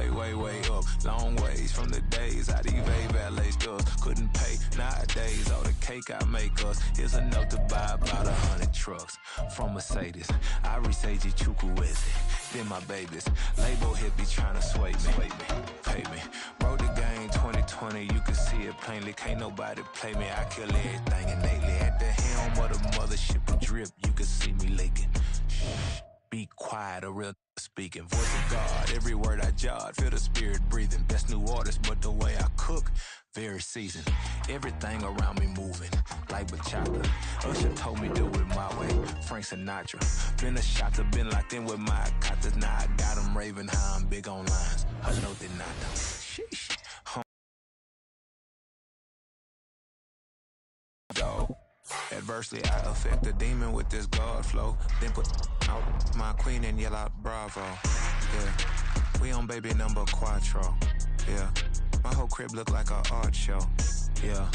way up. Long ways from the days I these valet stuff couldn't pay. Nowadays, all the cake I make us is enough to buy about 100 trucks. From Mercedes, I resage Chukwueze. Then my babies, label hit be trying to sway me, pay me. Wrote the game 2020, you can see it plainly. Can't nobody play me, I kill everything innately. At the helm of the mothership and drip, you can see me leaking. Shh, be quiet, a real speaking. Voice of God, every word I jot, feel the spirit breathing. Best new artist, but the way I cook, very seasoned. Everything around me moving, like bachata. Usher told me do it my way, Frank Sinatra. Been a shotter, been locked in with my cotters. Now I got them raving how I'm big on lines. I know they not though. Sheesh. Dog. Adversely, I affect the demon with this God flow. Then put out my queen and yell out bravo. Yeah, we on baby number quattro. Yeah, my whole crib look like an art show. Yeah,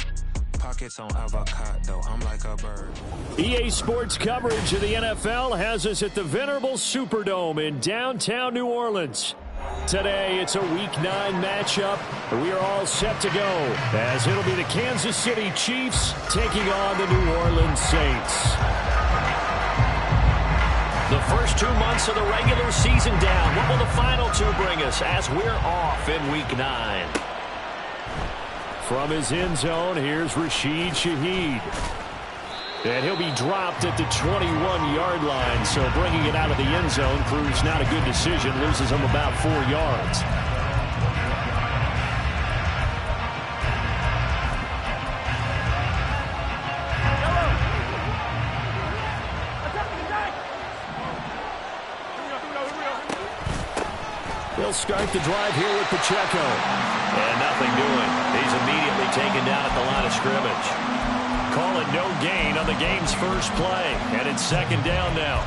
pockets on avocado. I'm like a bird. EA Sports coverage of the NFL has us at the venerable Superdome in downtown New Orleans. Today, it's a Week 9 matchup. We are all set to go, as it'll be the Kansas City Chiefs taking on the New Orleans Saints. The first 2 months of the regular season down. What will the final two bring us as we're off in Week 9? From his end zone, here's Rashid Shaheed. And he'll be dropped at the 21-yard line, so bringing it out of the end zone proves not a good decision, loses him about 4 yards. They'll start the drive here with Pacheco. And nothing doing. He's immediately taken down at the line of scrimmage. Call it no gain on the game's first play. And it's second down now.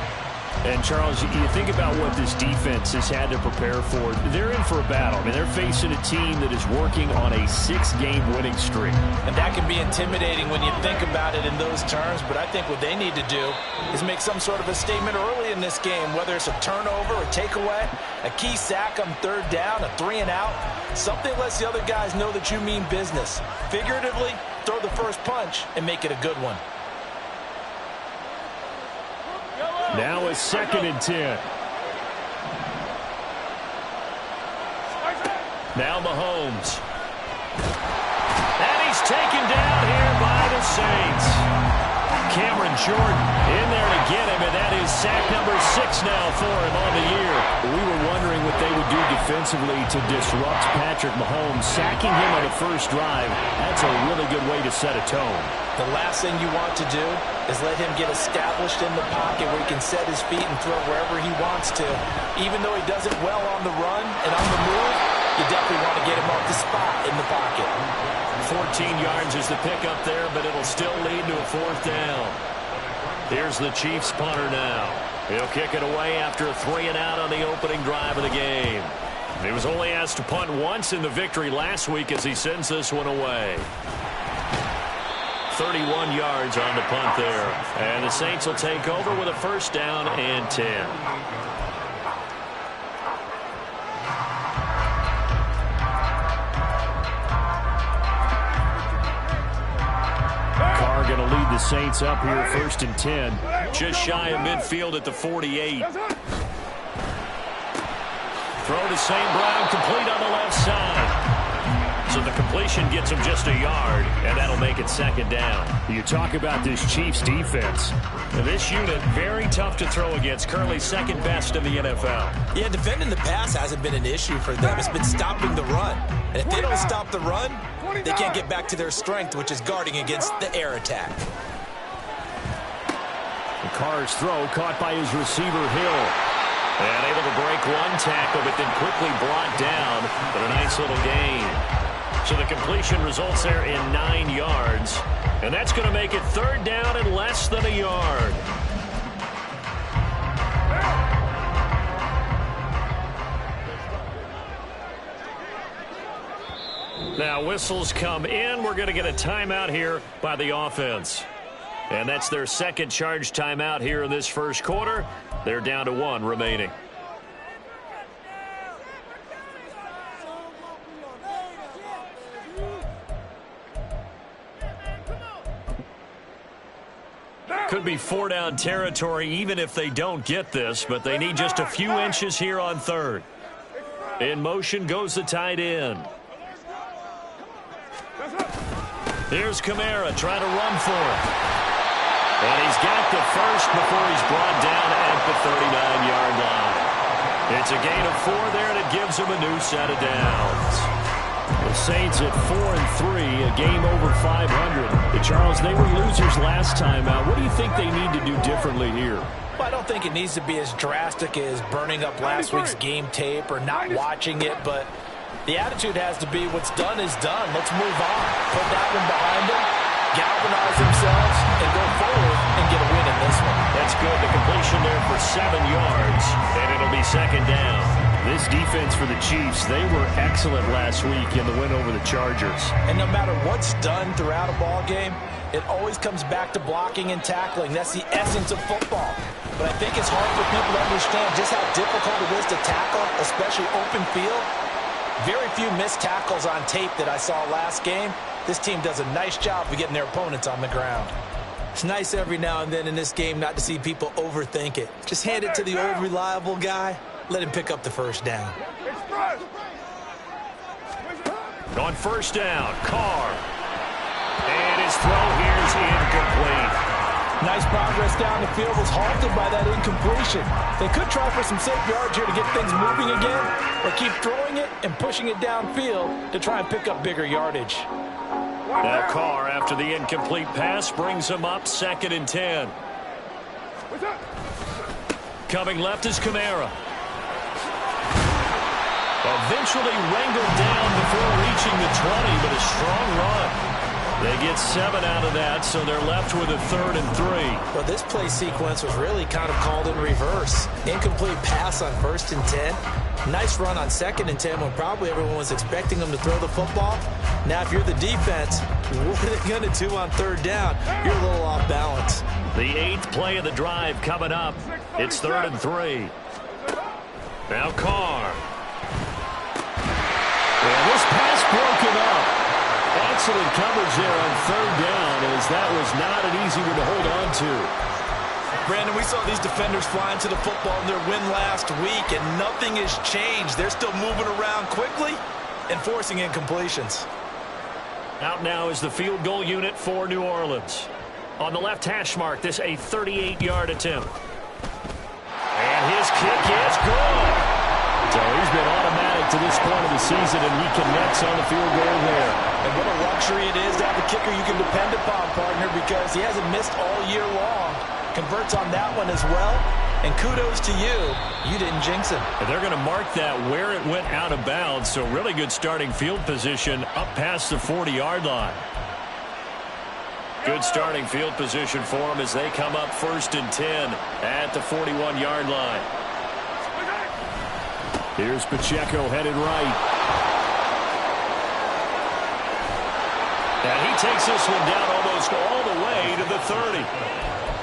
And, Charles, you think about what this defense has had to prepare for. They're in for a battle. I mean, they're facing a team that is working on a 6-game winning streak. And that can be intimidating when you think about it in those terms. But I think what they need to do is make some sort of a statement early in this game, whether it's a turnover, a takeaway, a key sack on third down, a 3-and-out. Something lets the other guys know that you mean business. Figuratively, throw the first punch and make it a good one. Now a 2nd and 10. Now Mahomes. And he's taken down here by the Saints. Cameron Jordan in there to get him, and that is sack number 6 now for him on the year. We were wondering what they would do defensively to disrupt Patrick Mahomes. Sacking him on the first drive, that's a really good way to set a tone. The last thing you want to do is let him get established in the pocket where he can set his feet and throw wherever he wants to. Even though he does it well on the run and on the move, you definitely want to get him off the spot in the pocket. 14 yards is the pickup there, but it'll still lead to a 4th down. Here's the Chiefs punter now. He'll kick it away after a 3-and-out on the opening drive of the game. He was only asked to punt once in the victory last week as he sends this one away. 31 yards on the punt there. And the Saints will take over with a 1st down and 10. Carr going to lead the Saints up here 1st and 10. Just shy of midfield at the 48. Throw to St. Brown, complete on the left side. So the completion gets him just a yard, and that'll make it 2nd down. You talk about this Chiefs defense. This unit, very tough to throw against, currently 2nd best in the NFL. Yeah, defending the pass hasn't been an issue for them. It's been stopping the run. And if they don't stop the run, they can't get back to their strength, which is guarding against the air attack. The Carr's throw caught by his receiver, Hill. And able to break one tackle, but then quickly brought down. But a nice little gain. So the completion results there in 9 yards. And that's going to make it 3rd down and less than a yard. Now whistles come in. We're going to get a timeout here by the offense. And that's their 2nd charge timeout here in this first quarter. They're down to 1 remaining. could be 4-down territory even if they don't get this, but they need just a few inches here on third. In motion goes the tight end. Here's Kamara trying to run for it. And he's got the first before he's brought down at the 39-yard line. It's a gain of 4 there, and it gives him a new set of downs. The Saints at 4-3, a game over 500. Charles, they were losers last time out. What do you think they need to do differently here? Well, I don't think it needs to be as drastic as burning up last week's game tape or not watching it, but the attitude has to be what's done is done. Let's move on. Put that one behind them, galvanize themselves, and go forward and get a win in this one. That's good. The completion there for 7 yards, and it'll be second down. This defense for the Chiefs, they were excellent last week in the win over the Chargers. And no matter what's done throughout a ball game, it always comes back to blocking and tackling. That's the essence of football. But I think it's hard for people to understand just how difficult it is to tackle, especially open field. Very few missed tackles on tape that I saw last game. This team does a nice job of getting their opponents on the ground. It's nice every now and then in this game not to see people overthink it. Just hand it to the old reliable guy. Let him pick up the first down. On first down, Carr. And his throw here is incomplete. Nice progress down the field was halted by that incompletion. They could try for some safe yards here to get things moving again, or keep throwing it and pushing it downfield to try and pick up bigger yardage. Now Carr, after the incomplete pass, brings him up 2nd and 10. Coming left is Kamara. Eventually wrangled down before reaching the 20, but a strong run. They get 7 out of that, so they're left with a 3rd and 3. Well, this play sequence was really kind of called in reverse. Incomplete pass on 1st and 10. Nice run on 2nd and 10 when probably everyone was expecting them to throw the football. Now, if you're the defense, what are they going to do on 3rd down? You're a little off balance. The 8th play of the drive coming up. It's 3rd and 3. Now Carr. And this pass broken up. Excellent coverage there on 3rd down, as that was not an easy one to hold on to. Brandon, we saw these defenders flying to the football in their win last week, and nothing has changed. They're still moving around quickly and forcing incompletions. Out now is the field goal unit for New Orleans. On the left hash mark, this a 38-yard attempt. And his kick is good. So he's been automatic to this point of the season, and he connects on the field goal there. And what a luxury it is to have a kicker you can depend upon, partner, because he hasn't missed all year long. Converts on that one as well. And kudos to you. You didn't jinx him. And they're going to mark that where it went out of bounds, so really good starting field position up past the 40-yard line. Good starting field position for them as they come up 1st and 10 at the 41-yard line. Here's Pacheco headed right. And he takes this one down almost all the way to the 30.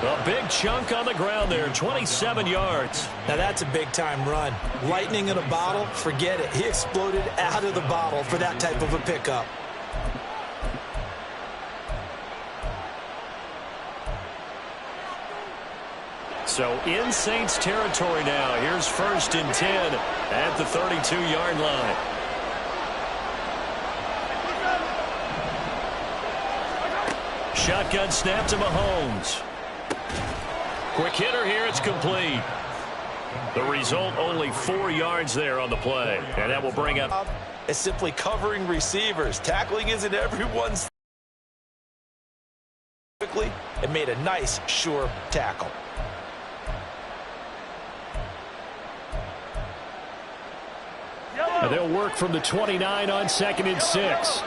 A big chunk on the ground there, 27 yards. Now that's a big-time run. Lightning in a bottle, forget it. He exploded out of the bottle for that type of a pickup. So in Saints territory now. Here's 1st and 10 at the 32-yard line. Shotgun snap to Mahomes. Quick hitter here. It's complete. The result, only 4 yards there on the play. And that will bring up. It's simply covering receivers. Tackling isn't everyone's. Quickly, it made a nice, sure tackle. And they'll work from the 29 on 2nd and 6.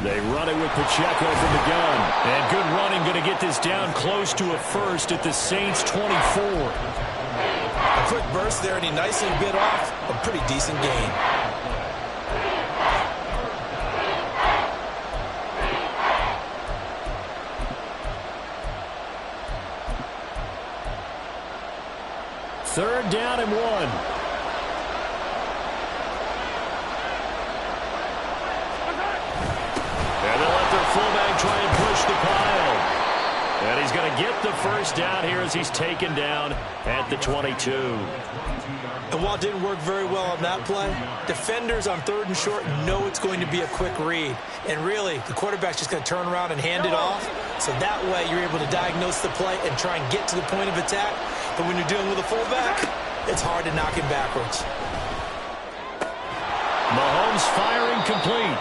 They run it with Pacheco from the gun. And good running, going to get this down close to a first at the Saints 24. A quick burst there, and he nicely bit off a pretty decent gain. Third down and 1. And they'll let their fullback try and he's going to get the first down here as he's taken down at the 22. And while it didn't work very well on that play, defenders on 3rd and short know it's going to be a quick read. And really, the quarterback's just going to turn around and hand it off. So that way, you're able to diagnose the play and try and get to the point of attack. But when you're dealing with a fullback, it's hard to knock him backwards. Mahomes firing complete.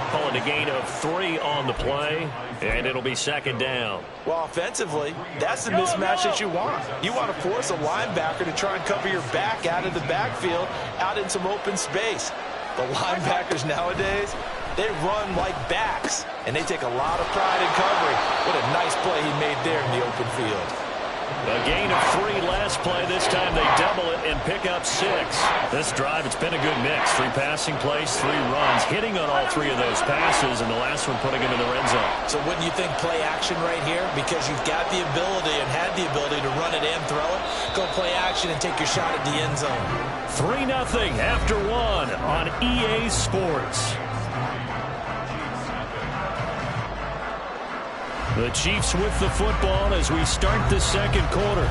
Calling a gain of 3 on the play, and it'll be 2nd down. Well, offensively, that's the mismatch that you want. You want to force a linebacker to try and cover your back out of the backfield, out in some open space. The linebackers nowadays, they run like backs, and they take a lot of pride in covering. What a nice play he made there in the open field. A gain of 3 last play. This time they double it and pick up 6. This drive, it's been a good mix. 3 passing plays, 3 runs, hitting on all 3 of those passes, and the last one putting him in the red zone. So wouldn't you think play action right here? Because you've got the ability and had the ability to run it and throw it. Go play action and take your shot at the end zone. 3-0 after 1 on EA Sports. The Chiefs with the football as we start the 2nd quarter,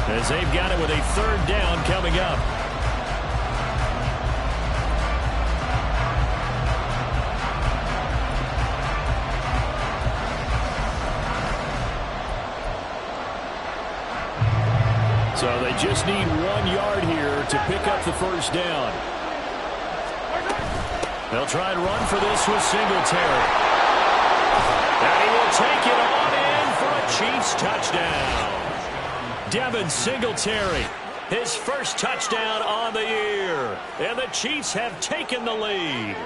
as they've got it with a 3rd down coming up. So they just need 1 yard here to pick up the 1st down. They'll try and run for this with Singletary. And he will take it on in for a Chiefs touchdown. Devin Singletary, his first touchdown on the year. And the Chiefs have taken the lead.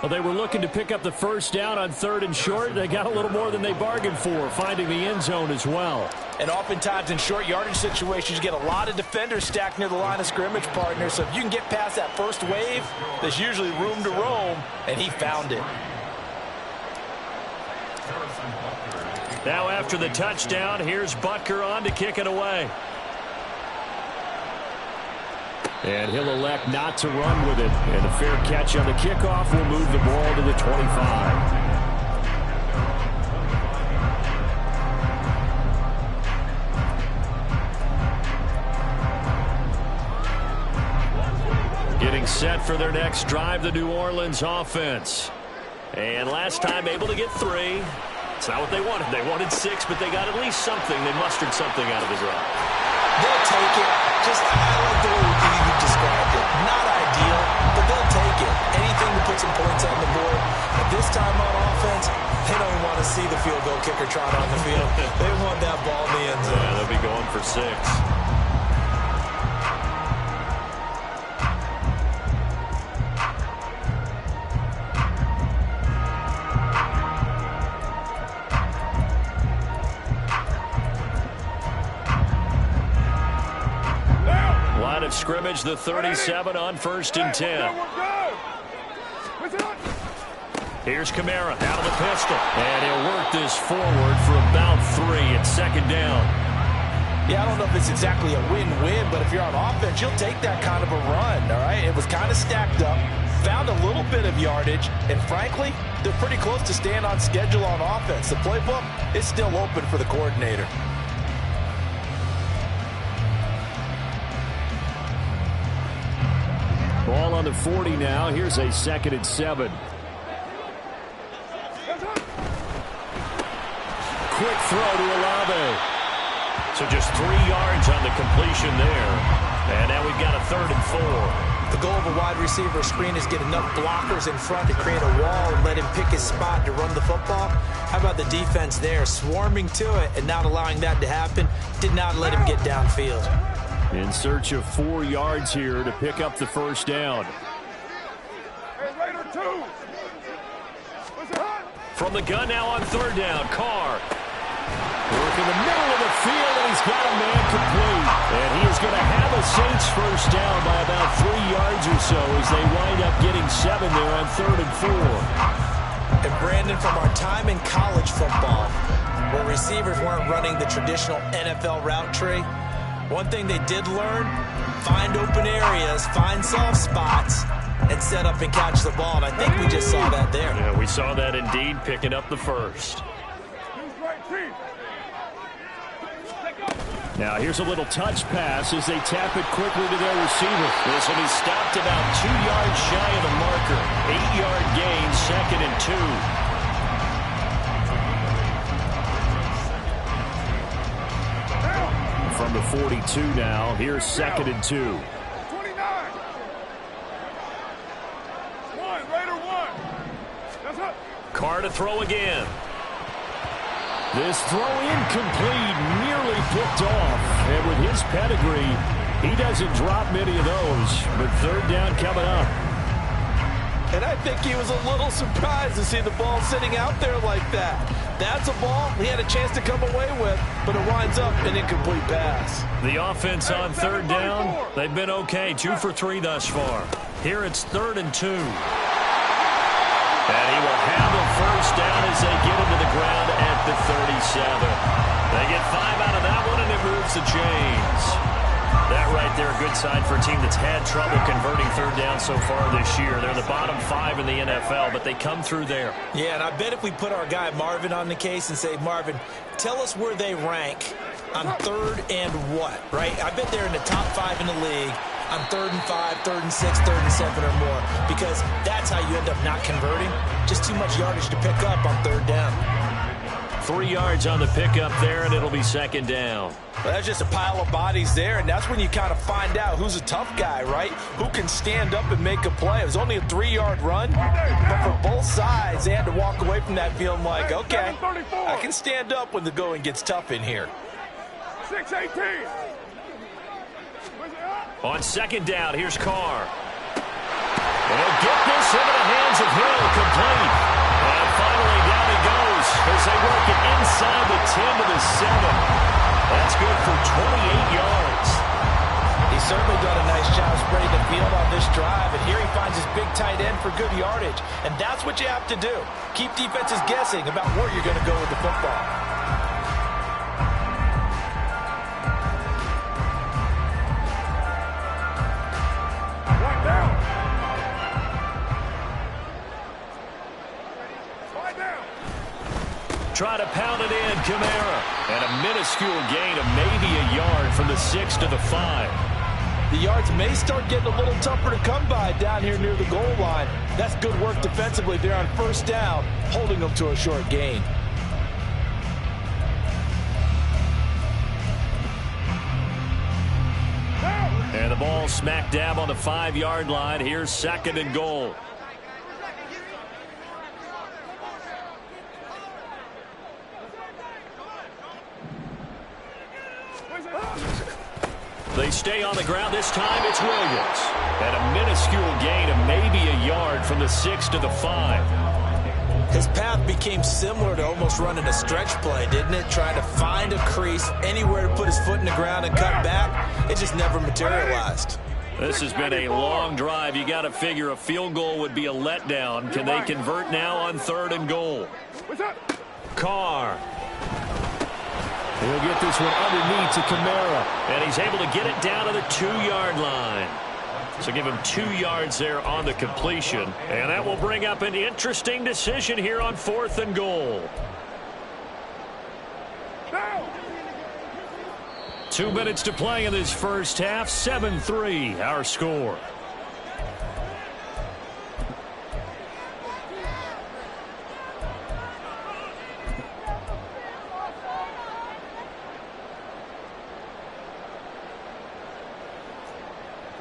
Well, they were looking to pick up the 1st down on 3rd and short. They got a little more than they bargained for, finding the end zone as well. And oftentimes in short yardage situations, you get a lot of defenders stacked near the line of scrimmage, partner. So if you can get past that first wave, there's usually room to roam, and he found it. Now after the touchdown, here's Butker on to kick it away. And he'll elect not to run with it. And a fair catch on the kickoff will move the ball to the 25. Getting set for their next drive, the New Orleans offense. And last time able to get 3. It's not what they wanted. They wanted 6, but they got at least something. They mustered something out of the drive. They'll take it. Just, I like the way you described it. Not ideal, but they'll take it. Anything to put some points on the board. But this time on offense, they don't want to see the field goal kicker trot on the field. They want that ball in the end zone. Yeah, they'll be going for 6. Line of scrimmage, the 37 on 1st and 10. Here's Kamara out of the pistol. And he'll work this forward for about 3 at 2nd down. Yeah, I don't know if it's exactly a win-win, but if you're on offense, you'll take that kind of a run, all right? It was kind of stacked up, found a little bit of yardage, and frankly, they're pretty close to staying on schedule on offense. The playbook is still open for the coordinator. Ball on the 40 now. Here's a 2nd and 7. Quick throw to Olave. So just 3 yards on the completion there. And now we've got a 3rd and 4. The goal of a wide receiver screen is get enough blockers in front to create a wall and let him pick his spot to run the football. How about the defense there, swarming to it and not allowing that to happen? Did not let him get downfield. In search of 4 yards here to pick up the 1st down. From the gun now on 3rd down, Carr. Work in the middle of the field, and he's got a man complete. And he is going to have a Saints 1st down by about 3 yards or so as they wind up getting 7 there on 3rd and 4. And Brandon, from our time in college football, where receivers weren't running the traditional NFL route tree, one thing they did learn, find open areas, find soft spots, and set up and catch the ball. And I think we just saw that there. Yeah, we saw that indeed, picking up the 1st. Now here's a little touch pass as they tap it quickly to their receiver. This will be stopped about 2 yards shy of the marker. 8-yard gain, 2nd and 2. From the 42 now, here's 2nd and 2. 29. Raider 1. That's up. Carr to throw again. This throw incomplete, nearly picked off. And with his pedigree, he doesn't drop many of those. But 3rd down coming up. And I think he was a little surprised to see the ball sitting out there like that. That's a ball he had a chance to come away with, but it winds up an incomplete pass. The offense on 3rd down, they've been okay. 2 for 3 thus far. Here it's 3rd and 2. And he will have a 1st down as they get him to the ground at the 37. They get 5 out of that one, and it moves the chains. That right there, a good sign for a team that's had trouble converting 3rd down so far this year. They're the bottom 5 in the NFL, but they come through there. Yeah, and I bet if we put our guy Marvin on the case and say, Marvin, tell us where they rank on 3rd and what, right? I bet they're in the top 5 in the league on 3rd and 5, 3rd and 6, 3rd and 7 or more, because that's how you end up not converting. Just too much yardage to pick up on 3rd down. 3 yards on the pickup there, and it'll be 2nd down. Well, that's just a pile of bodies there, and that's when you kind of find out who's a tough guy, right? Who can stand up and make a play. It was only a 3-yard run, but for both sides, they had to walk away from that feeling like, okay, I can stand up when the going gets tough in here. 6-18. On 2nd down, here's Carr. And he'll get this into the hands of Hill, complete. And finally down he goes as they work it inside the 10 to the 7. That's good for 28 yards. He's certainly done a nice job spreading the field on this drive, and here he finds his big tight end for good yardage. And that's what you have to do. Keep defenses guessing about where you're going to go with the football. Try to pound it in, Kamara. And a minuscule gain of maybe a yard from the 6 to the 5. The yards may start getting a little tougher to come by down here near the goal line. That's good work defensively there on 1st down, holding them to a short gain. And the ball smack dab on the 5-yard line. Here's 2nd and goal. They stay on the ground. This time it's Williams. And a minuscule gain of maybe a yard from the 6 to the 5. His path became similar to almost running a stretch play, didn't it? Trying to find a crease, anywhere to put his foot in the ground and cut back. It just never materialized. This has been a long drive. You got to figure a field goal would be a letdown. Can they convert now on 3rd and goal? Carr. He'll get this one underneath to Kamara. And he's able to get it down to the 2-yard line. So give him 2 yards there on the completion. And that will bring up an interesting decision here on 4th and goal. 2 minutes to play in this first half. 7-3 our score.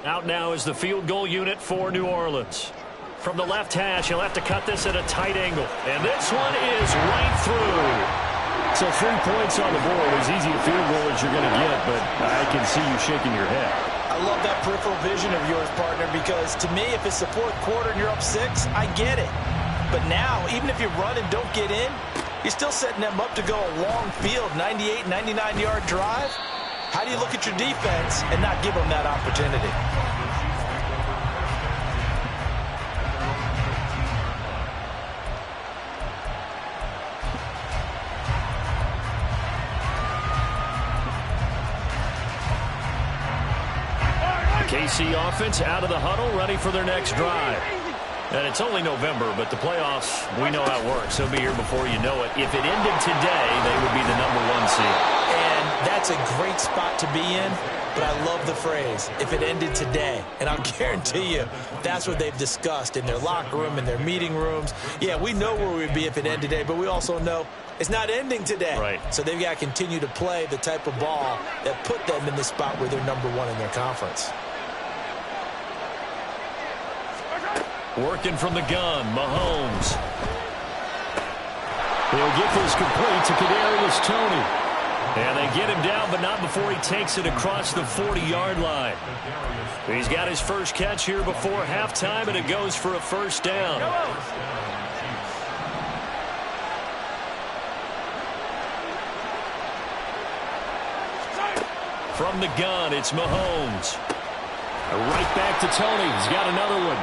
Out now is the field goal unit for New Orleans. From the left hash, he'll have to cut this at a tight angle. And this one is right through. So 3 points on the board, as easy a field goal as you're going to get, but I can see you shaking your head. I love that peripheral vision of yours, partner, because to me, if it's the 4th quarter and you're up 6, I get it. But now, even if you run and don't get in, you're still setting them up to go a long field, 98, 99-yard drive. How do you look at your defense and not give them that opportunity? The KC offense out of the huddle, ready for their next drive. And it's only November, but the playoffs, we know how it works. They'll be here before you know it. If it ended today, they would be the #1 seed. And That's a great spot to be in, but I love the phrase, if it ended today. And I'll guarantee you that's what they've discussed in their locker room, in their meeting rooms. Yeah, we know where we'd be if it ended today, but we also know it's not ending today. Right. So they've got to continue to play the type of ball that put them in the spot where they're #1 in their conference. Working from the gun, Mahomes. He'll get this complete to Kadarius Toney. And they get him down, but not before he takes it across the 40-yard line. He's got his first catch here before halftime, and it goes for a first down. From the gun, it's Mahomes. Right back to Toney. He's got another one.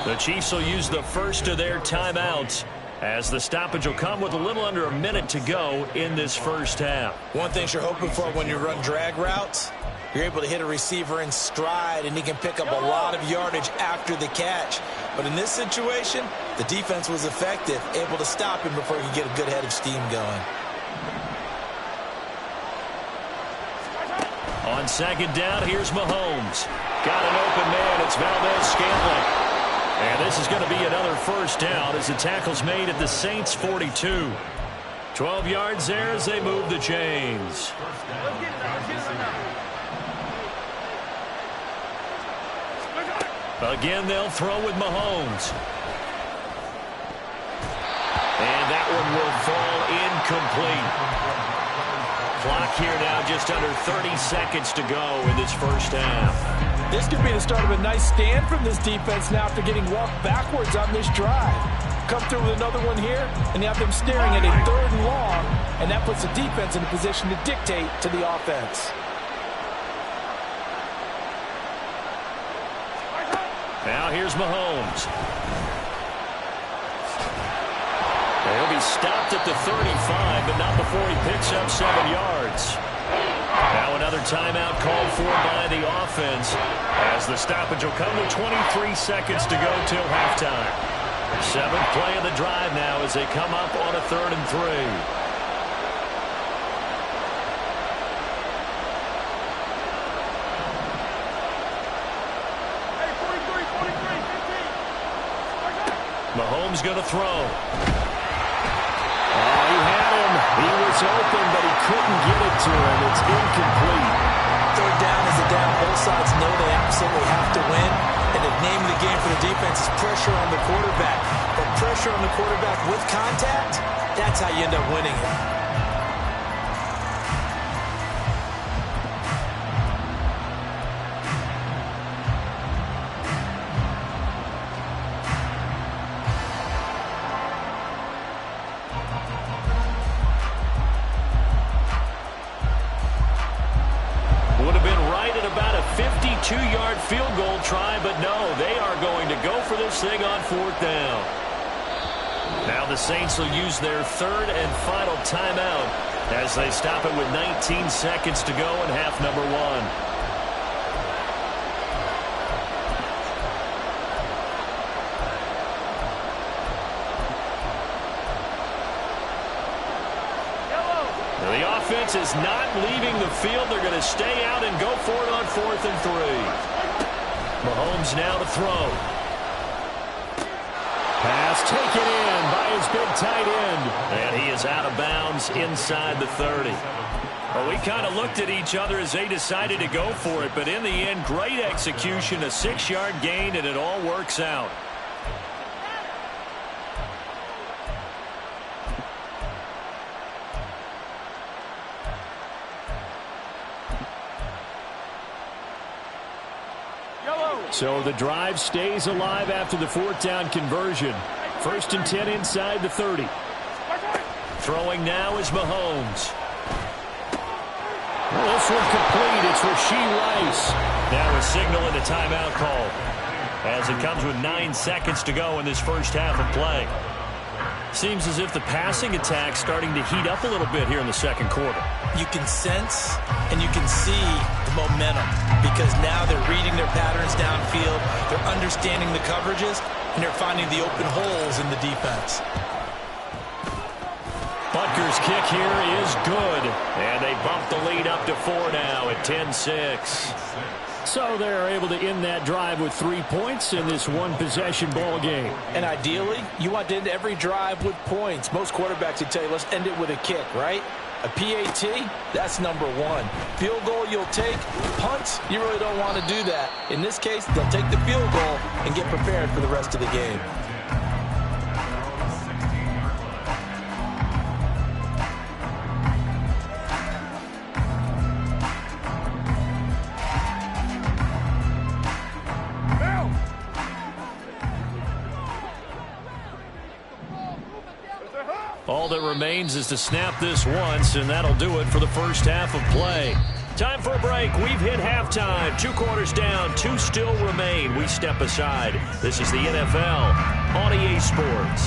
The Chiefs will use the first of their timeouts, as the stoppage will come with a little under a minute to go in this first half. One thing you're hoping for when you run drag routes, you're able to hit a receiver in stride, and he can pick up a lot of yardage after the catch. But in this situation, the defense was effective, able to stop him before he could get a good head of steam going. On second down, here's Mahomes. Got an open man. It's Valdez-Scantling. And this is going to be another first down as the tackle's made at the Saints' 42. 12 yards there as they move the chains. Again, they'll throw with Mahomes. And that one will fall incomplete. Clock here now, just under 30 seconds to go in this first half. This could be the start of a nice stand from this defense now after getting walked backwards on this drive. Come through with another one here, and you have them staring at a 3rd and long, and that puts the defense in a position to dictate to the offense. Now here's Mahomes. He'll be stopped at the 35, but not before he picks up 7 yards. Now another timeout called for by the offense, as the stoppage will come with 23 seconds to go till halftime. 7th play of the drive now as they come up on a 3rd and 3. Mahomes going to throw. He had him. He was open, but he couldn't get it to him. It's incomplete. 3rd down is the down. Both sides know they absolutely have to win. And the name of the game for the defense is pressure on the quarterback. But pressure on the quarterback with contact, that's how you end up winning it. Two-yard field goal try, but no, they are going to go for this thing on 4th down. Now the Saints will use their 3rd and final timeout as they stop it with 19 seconds to go in half number 1. Is not leaving the field. They're going to stay out and go for it on 4th and 3. Mahomes now to throw. Pass taken in by his big tight end. And he is out of bounds inside the 30. Well, we kind of looked at each other as they decided to go for it, but in the end, great execution, a 6-yard gain, and it all works out. So the drive stays alive after the 4th down conversion. 1st and 10 inside the 30. Throwing now is Mahomes. This one complete. It's Rashee Rice. Now a signal and a timeout call, as it comes with 9 seconds to go in this first half of play. Seems as if the passing attack's starting to heat up a little bit here in the second quarter. You can sense and you can see the momentum, because now they're reading their patterns downfield, they're understanding the coverages, and they're finding the open holes in the defense. Butker's kick here is good. And they bump the lead up to 4 now at 10-6. So they're able to end that drive with 3 points in this one-possession ball game. And ideally, you want to end every drive with points. Most quarterbacks would tell you, let's end it with a kick, right? A PAT, that's number 1. Field goal you'll take. Punts, you really don't want to do that. In this case, they'll take the field goal and get prepared for the rest of the game. All that remains is to snap this once, and that'll do it for the first half of play. Time for a break. We've hit halftime. 2 quarters down, 2 still remain. We step aside. This is the NFL on EA Sports.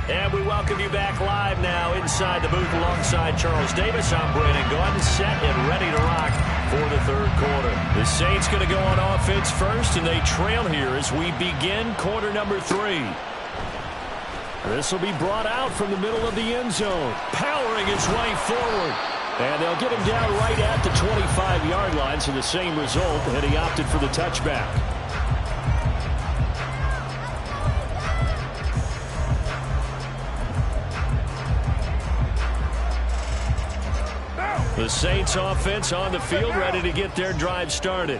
And we welcome you back live now inside the booth alongside Charles Davis. I'm Brandon Gaudin, set and ready to rock for the third quarter. The Saints going to go on offense first, and they trail here as we begin quarter number 3. This will be brought out from the middle of the end zone, powering his way forward. And they'll get him down right at the 25-yard line, so the same result, and he opted for the touchback. The Saints offense on the field, ready to get their drive started.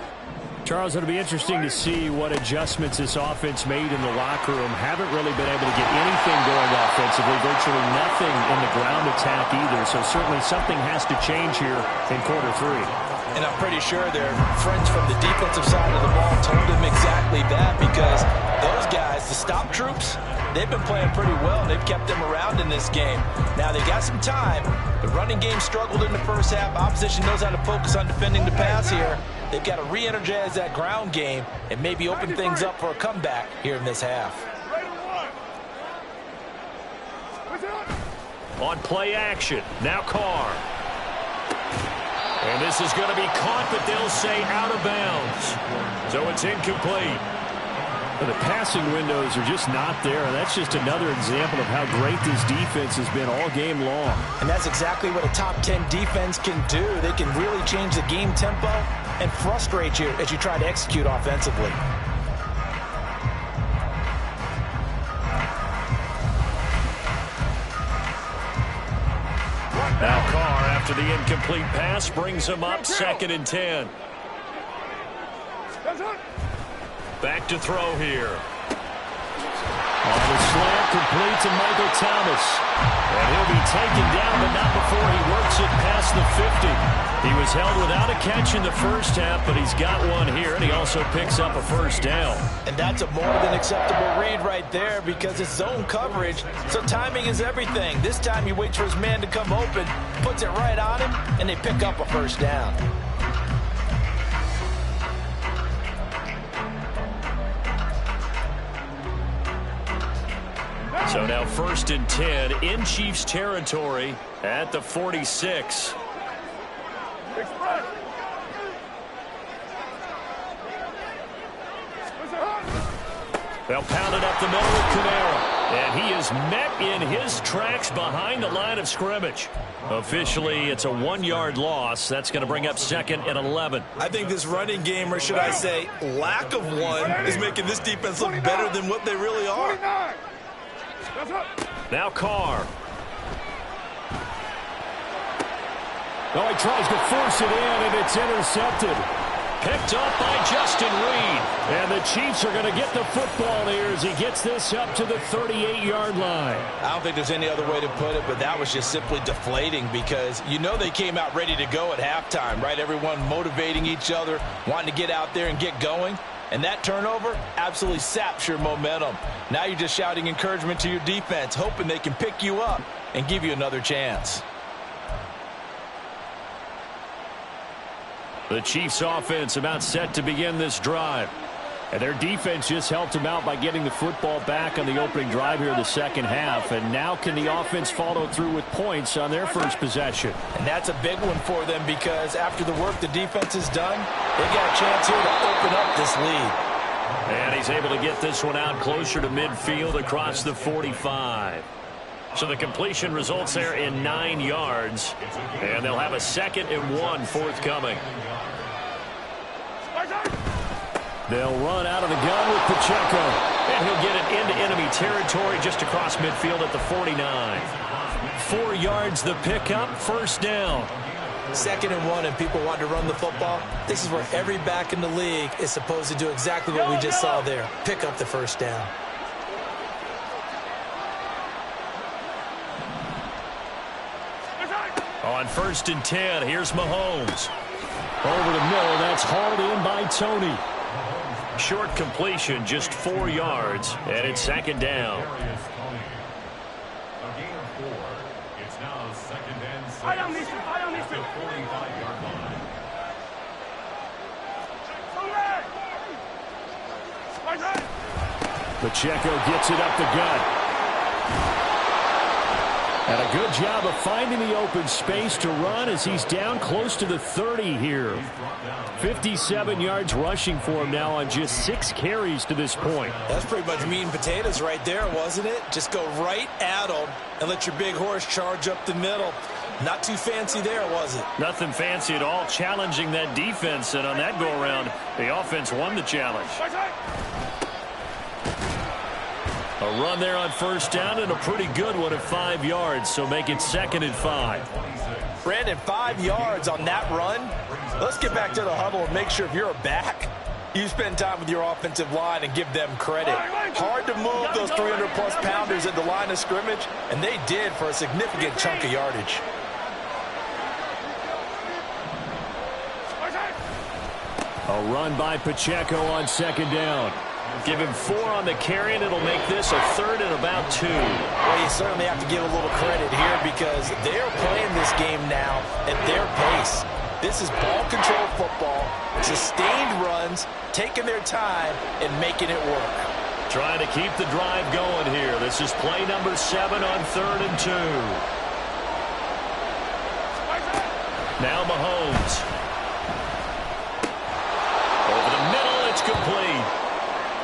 Charles, it'll be interesting to see what adjustments this offense made in the locker room. Haven't really been able to get anything going offensively, virtually nothing in the ground attack either. So certainly something has to change here in quarter 3. And I'm pretty sure their friends from the defensive side of the ball told them exactly that, because those guys, the stop troops, they've been playing pretty well, and they've kept them around in this game. Now, they got some time. The running game struggled in the first half. Opposition knows how to focus on defending the pass here. They've got to re-energize that ground game and maybe open things up for a comeback here in this half. On play action, now Carr. And this is going to be caught, but they'll say out of bounds. So it's incomplete. The passing windows are just not there, and that's just another example of how great this defense has been all game long. And that's exactly what a top 10 defense can do. They can really change the game tempo and frustrate you as you try to execute offensively. Now Carr, after the incomplete pass, brings him up 2nd and 10. Back to throw here. On the slant, complete to Michael Thomas. And he'll be taken down, but not before he works it past the 50. He was held without a catch in the first half, but he's got one here, and he also picks up a first down. And that's a more than acceptable read right there, because it's zone coverage, so timing is everything. This time he waits for his man to come open, puts it right on him, and they pick up a first down. So now 1st and 10 in Chiefs territory at the 46. They'll pound it up the middle with Kamara. And he is met in his tracks behind the line of scrimmage. Officially, it's a 1-yard loss. That's going to bring up 2nd and 11. I think this running game, or should I say lack of one, is making this defense look better than what they really are. Now Carr. Oh, he tries to force it in, and it's intercepted. Picked up by Justin Reed. And the Chiefs are going to get the football here as he gets this up to the 38-yard line. I don't think there's any other way to put it, but that was just simply deflating, because you know they came out ready to go at halftime, right? Everyone motivating each other, wanting to get out there and get going. And that turnover absolutely saps your momentum. Now you're just shouting encouragement to your defense, hoping they can pick you up and give you another chance. The Chiefs offense about set to begin this drive. And their defense just helped them out by getting the football back on the opening drive here in the second half. And now can the offense follow through with points on their first possession? And that's a big one for them, because after the work the defense has done, they got a chance here to open up this lead. And he's able to get this one out closer to midfield across the 45. So the completion results there in 9 yards. And they'll have a 2nd and 1 forthcoming. They'll run out of the gun with Pacheco. And he'll get it into enemy territory just across midfield at the 49. 4 yards the pickup, 1st down. 2nd and 1, and people want to run the football. This is where every back in the league is supposed to do exactly what we just saw there. Pick up the 1st down. On 1st and 10, here's Mahomes. Over the middle, that's hauled in by Tony. Short completion, just 4 yards, and it's 2nd down. Pacheco gets it up the gut. And a good job of finding the open space to run as he's down close to the 30 here. 57 yards rushing for him now on just 6 carries to this point. That's pretty much meat and potatoes right there, wasn't it? Just go right at him and let your big horse charge up the middle. Not too fancy there, was it? Nothing fancy at all, challenging that defense. And on that go-around, the offense won the challenge. A run there on 1st down and a pretty good one at 5 yards, so make it 2nd and 5. Brandon, 5 yards on that run. Let's get back to the huddle and make sure if you're a back, you spend time with your offensive line and give them credit. Hard to move those 300-plus pounders at the line of scrimmage, and they did for a significant chunk of yardage. A run by Pacheco on 2nd down. Give him 4 on the carry, and it'll make this a 3rd and about 2. Well, you certainly have to give a little credit here because they're playing this game now at their pace. This is ball control football, sustained runs, taking their time, and making it work. Trying to keep the drive going here. This is play number 7 on 3rd and 2. Now Mahomes. Over the middle, it's complete.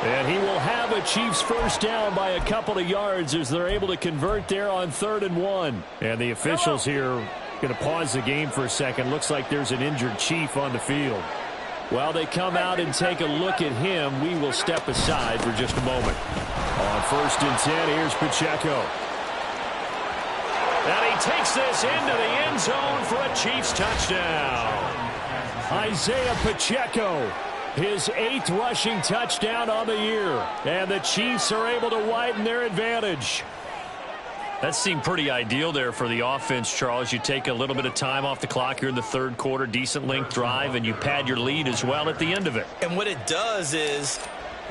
And he will have a Chiefs 1st down by a couple of yards as they're able to convert there on 3rd and 1. And the officials here going to pause the game for a second. Looks like there's an injured Chief on the field. While they come out and take a look at him, we will step aside for just a moment. On 1st and 10, here's Pacheco. And he takes this into the end zone for a Chiefs touchdown. Isaiah Pacheco. His 8th rushing touchdown on the year. And the Chiefs are able to widen their advantage. That seemed pretty ideal there for the offense, Charles. You take a little bit of time off the clock here in the 3rd quarter, decent length drive, and you pad your lead as well at the end of it. And what it does is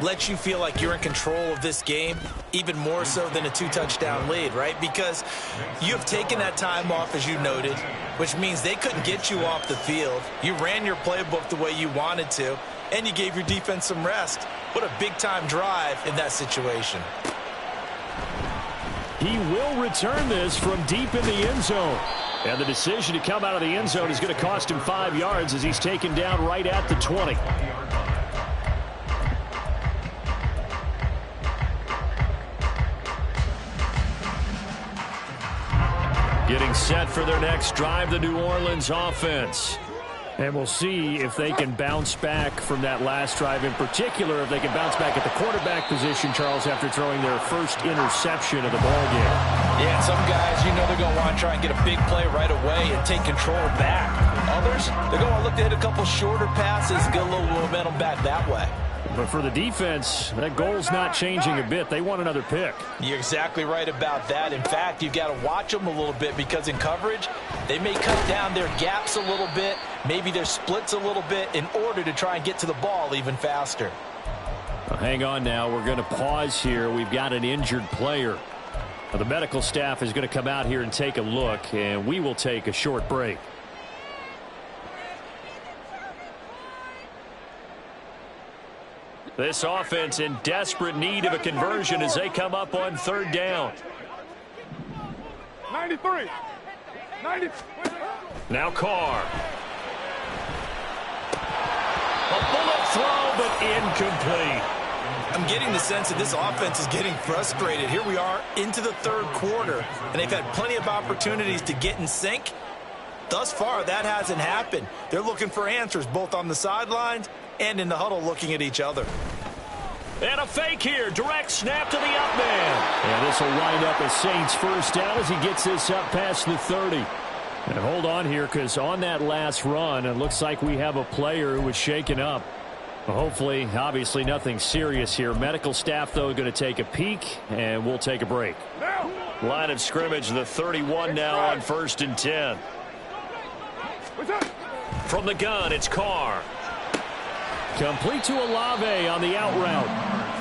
let you feel like you're in control of this game, even more so than a 2-touchdown lead, right? Because you have taken that time off, as you noted, which means they couldn't get you off the field. You ran your playbook the way you wanted to, and you gave your defense some rest. What a big-time drive in that situation. He will return this from deep in the end zone. And the decision to come out of the end zone is going to cost him 5 yards as he's taken down right at the 20. Getting set for their next drive, the New Orleans offense. And we'll see if they can bounce back from that last drive, in particular, if they can bounce back at the quarterback position, Charles, after throwing their first interception of the ballgame. Yeah, and some guys, you know they're going to want to try and get a big play right away and take control back. Others, they're going to look to hit a couple shorter passes, get a little momentum back that way. But for the defense, that goal's not changing a bit. They want another pick. You're exactly right about that. In fact, you've got to watch them a little bit because in coverage, they may cut down their gaps a little bit, maybe their splits a little bit in order to try and get to the ball even faster. Well, hang on now. We're going to pause here. We've got an injured player. Now, the medical staff is going to come out here and take a look, and we will take a short break. This offense in desperate need of a conversion as they come up on 3rd down. 93. 90. Now Carr. A bullet throw, but incomplete. I'm getting the sense that this offense is getting frustrated. Here we are into the third quarter, and they've had plenty of opportunities to get in sync. Thus far, that hasn't happened. They're looking for answers both on the sidelines and in the huddle looking at each other. And a fake here. Direct snap to the up man. And this will wind up a Saints first down as he gets this up past the 30. And hold on here, because on that last run, it looks like we have a player who was shaken up. Hopefully, obviously nothing serious here. Medical staff, though, going to take a peek, and we'll take a break. Line of scrimmage, the 31 now on 1st and 10. From the gun, it's Carr. Complete to Olave on the out route.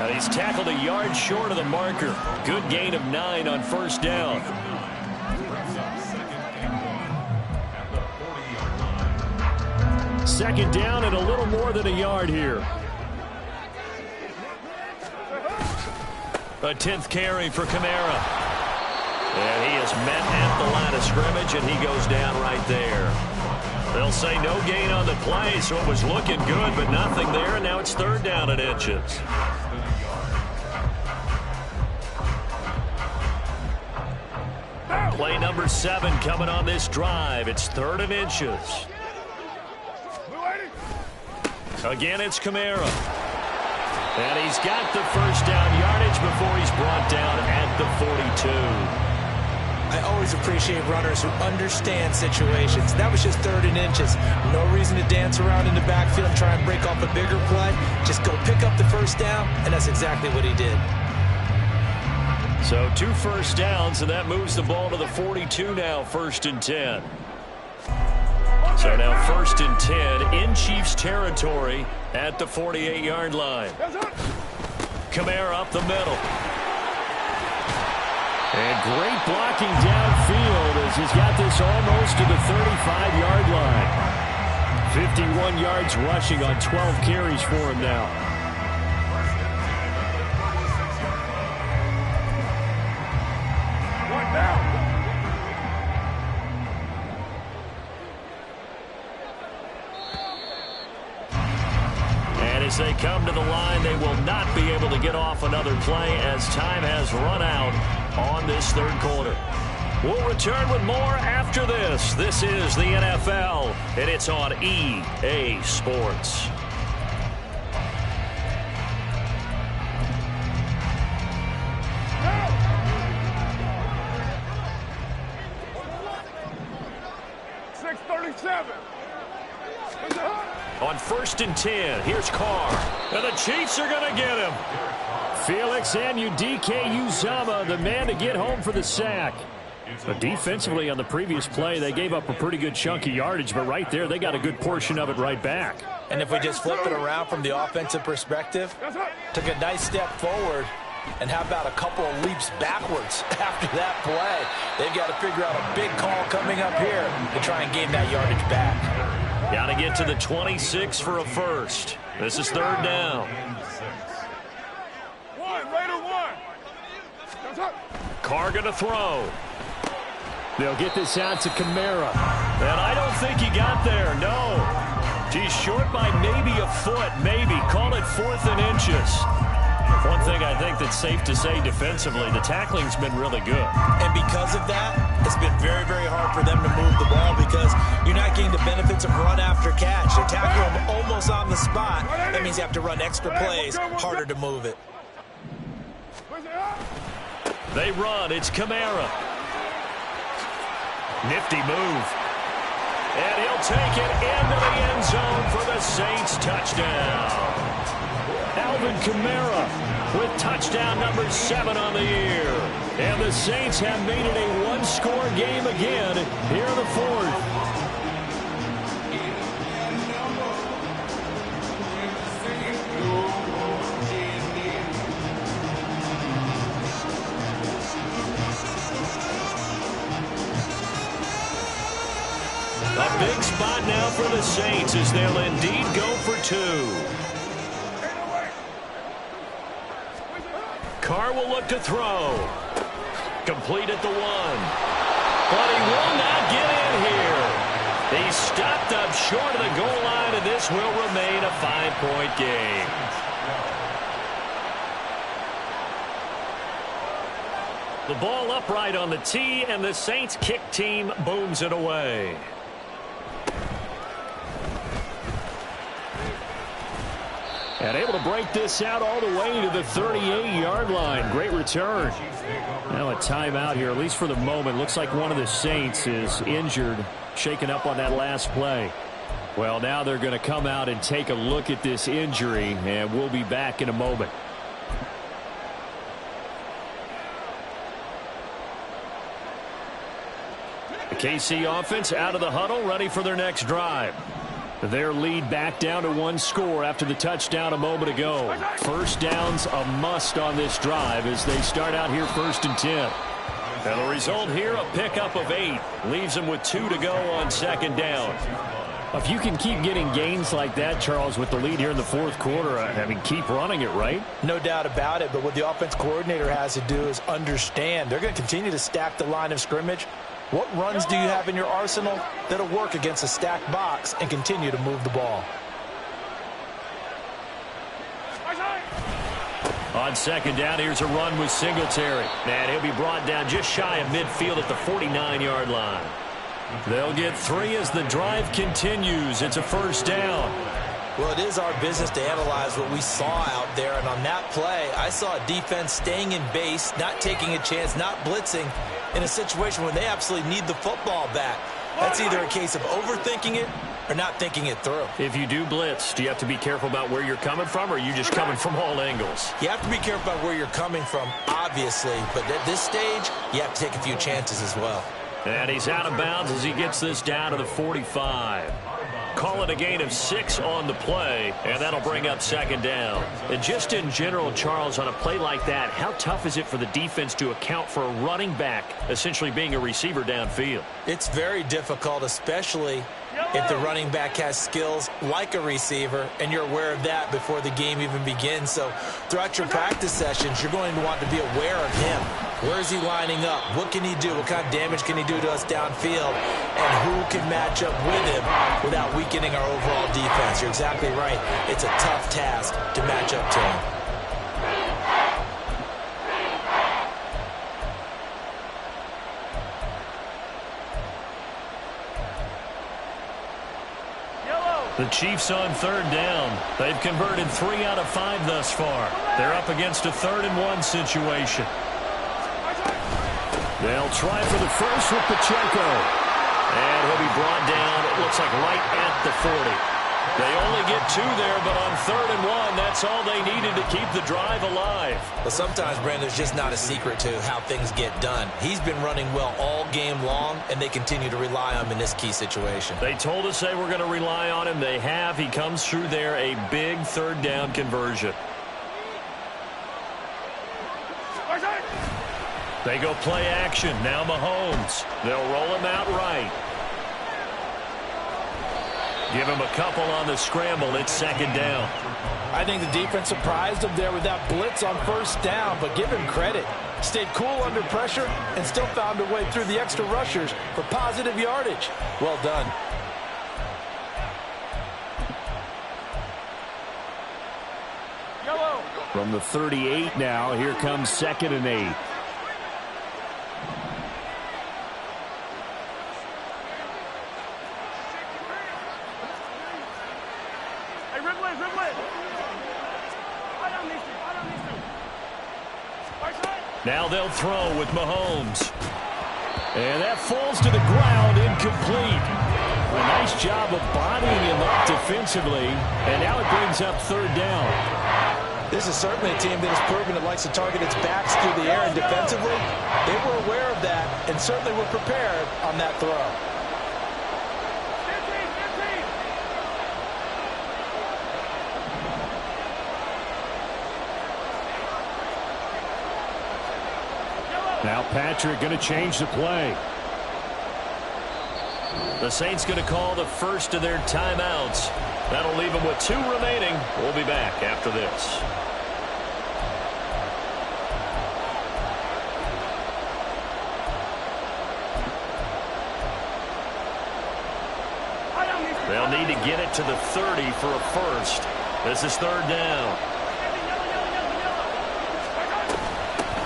And he's tackled a yard short of the marker. Good gain of 9 on 1st down. Second down and a little more than a yard here. A 10th carry for Kamara. And he is met at the line of scrimmage, and he goes down right there. They'll say no gain on the play, so it was looking good, but nothing there, and now it's 3rd down and inches. Play number 7 coming on this drive. It's 3rd and inches. Again, it's Kamara. And he's got the first down yardage before he's brought down at the 42. I always appreciate runners who understand situations. That was just 3rd and inches. No reason to dance around in the backfield and try and break off a bigger play. Just go pick up the first down, and that's exactly what he did. So 2 first downs, and that moves the ball to the 42 now, 1st and 10. So now 1st and 10 in Chiefs territory at the 48-yard line. Kamara up the middle. And great blocking downfield as he's got this almost to the 35-yard line. 51 yards rushing on 12 carries for him now. One down. And as they come to the line, they will not be able to get off another play as time has run out on this 3rd quarter. We'll return with more after this. This is the NFL, and it's on EA Sports. On 1st and 10, here's Carr. And the Chiefs are going to get him. Felix Anudike-Uzomah, the man to get home for the sack. But defensively on the previous play, they gave up a pretty good chunk of yardage, but right there, they got a good portion of it right back. And if we just flip it around from the offensive perspective, took a nice step forward, and how about a couple of leaps backwards after that play? They've got to figure out a big call coming up here to try and gain that yardage back. Got to get to the 26 for a first. This is 3rd down. Carr going to throw. They'll get this out to Kamara. And I don't think he got there, no. He's short by maybe a foot, maybe. Call it 4th and inches. One thing I think that's safe to say defensively, the tackling's been really good. And because of that, it's been very, very hard for them to move the ball because you're not getting the benefits of run after catch. They tackle them almost on the spot. That means you have to run extra plays, harder to move it. They run. It's Kamara. Nifty move. And he'll take it into the end zone for the Saints touchdown. Alvin Kamara with touchdown number 7 on the year. And the Saints have made it a one-score game again here in the 4th. A big spot now for the Saints as they'll indeed go for 2. Carr will look to throw. Complete at the 1. But he will not get in here. He's stopped up short of the goal line, and this will remain a 5-point game. The ball upright on the tee, and the Saints kick team booms it away. And able to break this out all the way to the 38-yard line. Great return. Now a timeout here, at least for the moment. Looks like one of the Saints is injured, shaken up on that last play. Well, now they're going to come out and take a look at this injury, and we'll be back in a moment. The KC offense out of the huddle, ready for their next drive. Their lead back down to one score after the touchdown a moment ago. First down's a must on this drive as they start out here 1st and 10. And the result here, a pickup of 8. Leaves them with 2 to go on 2nd down. If you can keep getting gains like that, Charles, with the lead here in the 4th quarter, I mean, keep running it, right? No doubt about it, but what the offense coordinator has to do is understand. They're going to continue to stack the line of scrimmage. What runs do you have in your arsenal that'll work against a stacked box and continue to move the ball? On 2nd down, here's a run with Singletary. And he'll be brought down just shy of midfield at the 49-yard line. They'll get 3 as the drive continues. It's a 1st down. Well, it is our business to analyze what we saw out there. And on that play, I saw a defense staying in base, not taking a chance, not blitzing, in a situation where they absolutely need the football back. That's either a case of overthinking it or not thinking it through. If you do blitz, do you have to be careful about where you're coming from, or are you just coming from all angles? You have to be careful about where you're coming from, obviously. But at this stage, you have to take a few chances as well. And he's out of bounds as he gets this down to the 45. Call it a gain of 6 on the play, and that'll bring up 2nd down. And just in general, Charles, on a play like that, how tough is it for the defense to account for a running back essentially being a receiver downfield? It's very difficult, especially if the running back has skills like a receiver, and you're aware of that before the game even begins. So throughout your practice sessions, you're going to want to be aware of him. Where is he lining up? What can he do? What kind of damage can he do to us downfield? And who can match up with him without weakening our overall defense? You're exactly right. It's a tough task to match up to him. The Chiefs on 3rd down. They've converted 3 out of 5 thus far. They're up against a 3rd and 1 situation. They'll try for the first with Pacheco. And he'll be brought down, it looks like right at the 40. They only get 2 there, but on 3rd and 1, that's all they needed to keep the drive alive. Well, sometimes, Brandon, there's just not a secret to how things get done. He's been running well all game long, and they continue to rely on him in this key situation. They told us they were going to rely on him. They have. He comes through there, a big 3rd down conversion. They go play action. Now Mahomes. They'll roll him out right. Give him a couple on the scramble. It's 2nd down. I think the defense surprised him there with that blitz on 1st down, but give him credit. Stayed cool under pressure and still found a way through the extra rushers for positive yardage. Well done. From the 38 now, here comes 2nd and 8. Now they'll throw with Mahomes. And that falls to the ground, incomplete. A nice job of bodying him up defensively. And now it brings up 3rd down. This is certainly a team that has proven it likes to target its backs through the air, and defensively, they were aware of that and certainly were prepared on that throw. Now Patrick going to change the play. The Saints going to call the first of their timeouts. That'll leave them with 2 remaining. We'll be back after this. They'll need to get it to the 30 for a first. This is 3rd down.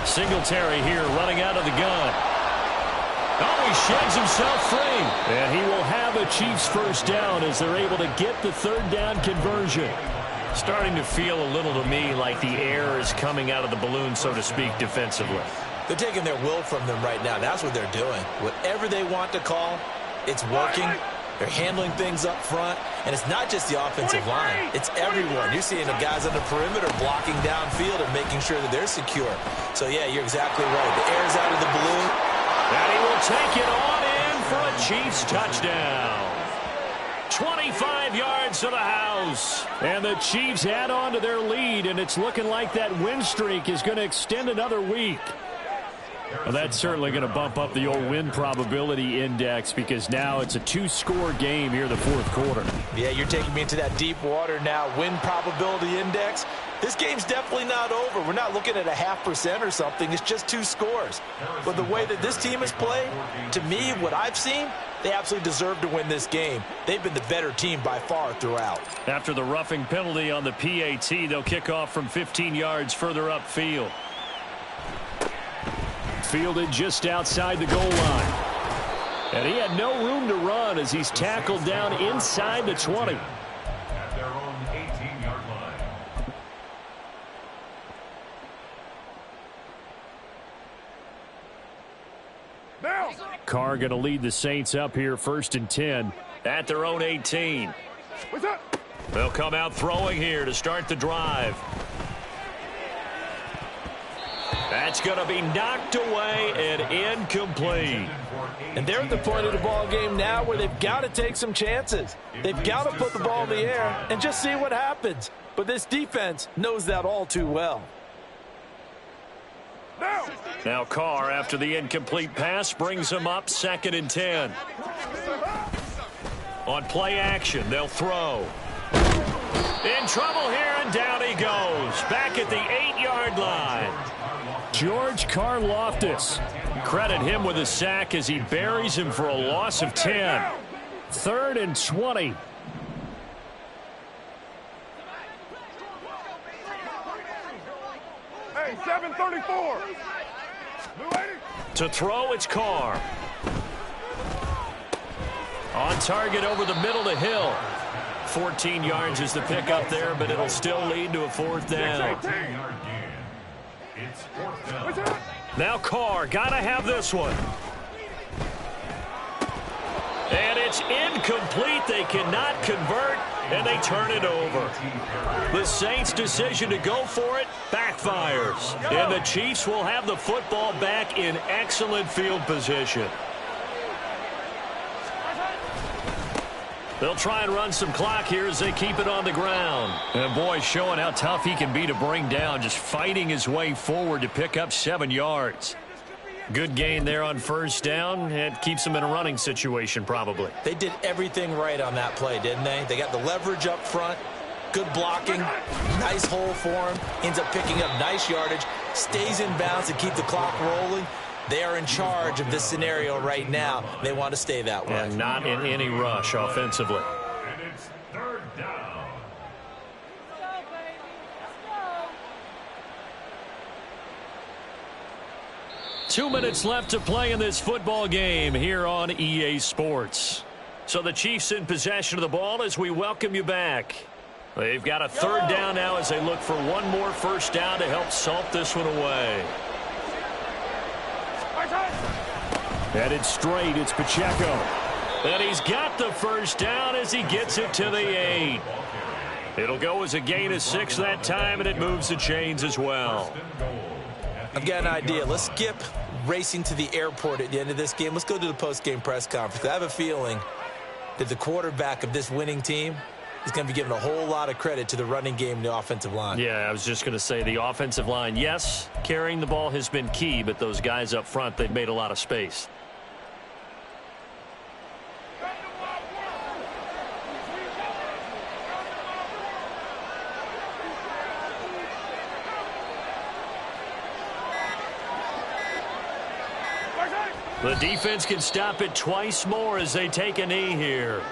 Singletary here running out of the gun. Oh, he sheds himself free. And he will have a Chiefs first down as they're able to get the third down conversion. Starting to feel a little to me like the air is coming out of the balloon, so to speak, defensively. They're taking their will from them right now. That's what they're doing. Whatever they want to call, it's working. They're handling things up front. And it's not just the offensive line. It's everyone. You're seeing the guys on the perimeter blocking downfield and making sure that they're secure. So, yeah, you're exactly right. The air's out of the balloon. And he will take it on in for a Chiefs touchdown. 25 yards to the house. And the Chiefs add on to their lead, and it's looking like that win streak is going to extend another week. Well, that's certainly going to bump up the old win probability index because now it's a 2-score game here in the fourth quarter. Yeah, you're taking me into that deep water now. Win probability index. This game's definitely not over. We're not looking at a 0.5% or something. It's just 2 scores. But the way that this team has played, to me, what I've seen, they absolutely deserve to win this game. They've been the better team by far throughout. After the roughing penalty on the PAT, they'll kick off from 15 yards further upfield. Fielded just outside the goal line. And he had no room to run as he's tackled down inside the 20. At their own 18-yard line. Carr going to lead the Saints up here 1st and 10 at their own 18. What's up? They'll come out throwing here to start the drive. That's going to be knocked away and incomplete. And they're at the point of the ball game now where they've got to take some chances. They've got to put the ball in the air and just see what happens. But this defense knows that all too well. Now Carr, after the incomplete pass, brings him up 2nd and 10. On play action, they'll throw. In trouble here, and down he goes. Back at the 8-yard line. George Karlaftis. Credit him with a sack as he buries him for a loss of 10. 3rd and 20. Hey, 734. To throw, it's Carr. On target over the middle to Hill. 14 yards is the pickup there, but it'll still lead to a 4th down. It's 4th down. Now Carr, gotta have this one. And it's incomplete. They cannot convert, and they turn it over. The Saints' decision to go for it backfires. And the Chiefs will have the football back in excellent field position. They'll try and run some clock here as they keep it on the ground. And boy, showing how tough he can be to bring down, just fighting his way forward to pick up 7 yards. Good gain there on 1st down. It keeps them in a running situation probably. They did everything right on that play, didn't they? They got the leverage up front, good blocking, nice hole for him, ends up picking up nice yardage, stays in bounds to keep the clock rolling. They are in charge of this scenario right now. They want to stay that way. And not in any rush offensively. And it's 3rd down. Two minutes left to play in this football game here on EA Sports. So the Chiefs in possession of the ball as we welcome you back. They've got a 3rd down now as they look for one more 1st down to help salt this one away. Headed straight, it's Pacheco. And he's got the 1st down as he gets it to the 8. It'll go as a gain of 6 that time, and it moves the chains as well. I've got an idea. Let's skip racing to the airport at the end of this game. Let's go to the post-game press conference. I have a feeling that the quarterback of this winning team is going to be giving a whole lot of credit to the running game and the offensive line. Yeah, I was just going to say the offensive line, yes, carrying the ball has been key, but those guys up front, they've made a lot of space. The defense can stop it twice more as they take a knee here.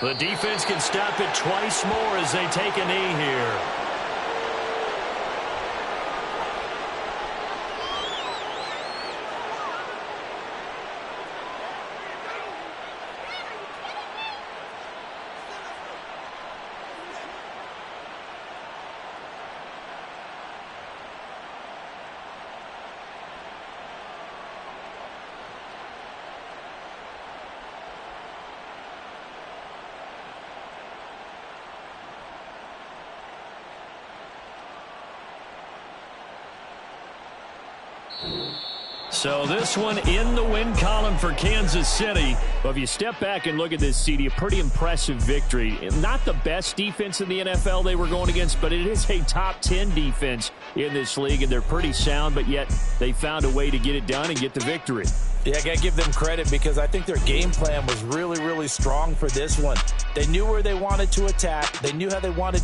The defense can stop it twice more as they take a knee here. So this one in the win column for Kansas City. Well, if you step back and look at this, CD, a pretty impressive victory. Not the best defense in the NFL they were going against, but it is a top 10 defense in this league, and they're pretty sound, but yet they found a way to get it done and get the victory. Yeah, I got to give them credit because I think their game plan was really, really strong for this one. They knew where they wanted to attack. They knew how they wanted to